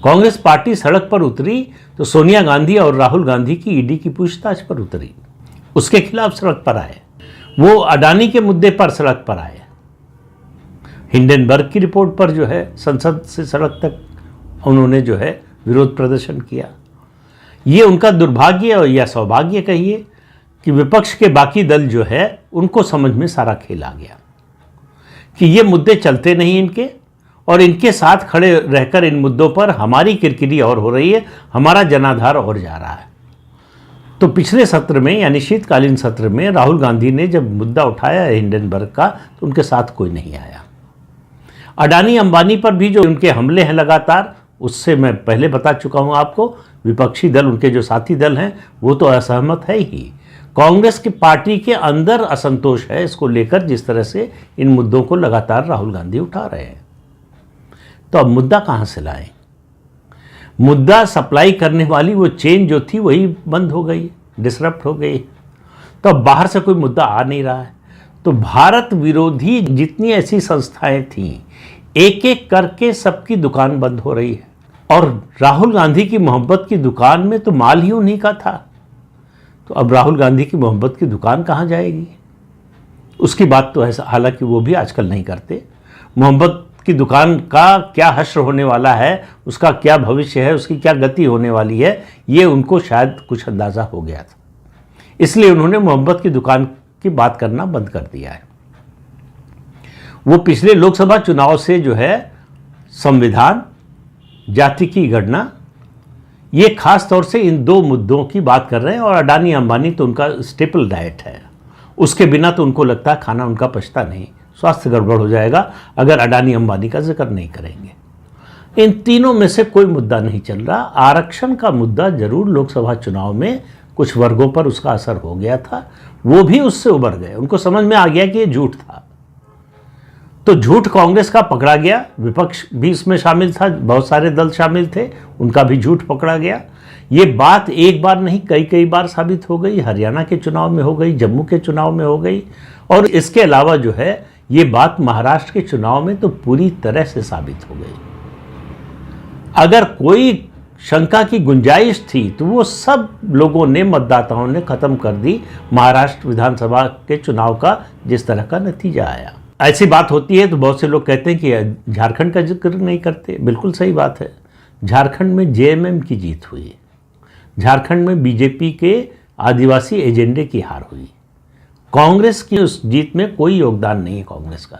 Congress party सड़क पर उतरी तो सोनिया गांधी और राहुल गांधी की ईडी की पूछताछ पर उतरी, उसके खिलाफ सड़क पर आए। वो अडानी के मुद्दे पर सड़क पर आए। हिंडनबर्ग की रिपोर्ट पर जो है संसद से सड़क तक उन्होंने जो है विरोध प्रदर्शन किया। ये उनका दुर्भाग्य या सौभाग्य कहिए कि विपक्ष के बाकी दल जो है उनको समझ में सारा खेल आ गया कि ये मुद्दे चलते नहीं इनके, और इनके साथ खड़े रहकर इन मुद्दों पर हमारी किरकिरी और हो रही है, हमारा जनाधार और जा रहा है। तो पिछले सत्र में यानी शीतकालीन सत्र में राहुल गांधी ने जब मुद्दा उठाया हिंडनबर्ग का तो उनके साथ कोई नहीं आया। अडानी अंबानी पर भी जो उनके हमले हैं लगातार, उससे मैं पहले बता चुका हूं आपको, विपक्षी दल उनके जो साथी दल हैं वो तो असहमत है ही। कांग्रेस की पार्टी के अंदर असंतोष है इसको लेकर, जिस तरह से इन मुद्दों को लगातार राहुल गांधी उठा रहे हैं। तो अब मुद्दा कहां से लाएं? मुद्दा सप्लाई करने वाली वो चेन जो थी वही बंद हो गई, डिसरप्ट हो गई। तो अब बाहर से कोई मुद्दा आ नहीं रहा है। तो भारत विरोधी जितनी ऐसी संस्थाएं थीं, एक एक करके सबकी दुकान बंद हो रही है। और राहुल गांधी की मोहब्बत की दुकान में तो माल ही उन्हीं का था। तो अब राहुल गांधी की मोहब्बत की दुकान कहाँ जाएगी? उसकी बात तो ऐसा, हालांकि वो भी आजकल नहीं करते। मोहब्बत की दुकान का क्या हश्र होने वाला है, उसका क्या भविष्य है, उसकी क्या गति होने वाली है, ये उनको शायद कुछ अंदाज़ा हो गया था। इसलिए उन्होंने मोहब्बत की दुकान की बात करना बंद कर दिया है। वो पिछले लोकसभा चुनाव से जो है संविधान, जाति की गणना, ये खास तौर से इन दो मुद्दों की बात कर रहे हैं। और अडानी अंबानी तो उनका स्टेपल डाइट है, उसके बिना तो उनको लगता है खाना उनका पचता नहीं, स्वास्थ्य गड़बड़ हो जाएगा अगर अडानी अंबानी का जिक्र नहीं करेंगे। इन तीनों में से कोई मुद्दा नहीं चल रहा। आरक्षण का मुद्दा जरूर लोकसभा चुनाव में कुछ वर्गों पर उसका असर हो गया था, वो भी उससे उबर गए। उनको समझ में आ गया कि ये झूठ था। तो झूठ कांग्रेस का पकड़ा गया, विपक्ष भी इसमें शामिल था, बहुत सारे दल शामिल थे, उनका भी झूठ पकड़ा गया। ये बात एक बार नहीं कई बार साबित हो गई। हरियाणा के चुनाव में हो गई, जम्मू के चुनाव में हो गई, और इसके अलावा जो है ये बात महाराष्ट्र के चुनाव में तो पूरी तरह से साबित हो गई। अगर कोई शंका की गुंजाइश थी तो वो सब लोगों ने, मतदाताओं ने खत्म कर दी महाराष्ट्र विधानसभा के चुनाव का जिस तरह का नतीजा आया। ऐसी बात होती है तो बहुत से लोग कहते हैं कि झारखंड का जिक्र नहीं करते। बिल्कुल सही बात है, झारखंड में जेएमएम की जीत हुई, झारखंड में बीजेपी के आदिवासी एजेंडे की हार हुई। कांग्रेस की उस जीत में कोई योगदान नहीं है कांग्रेस का।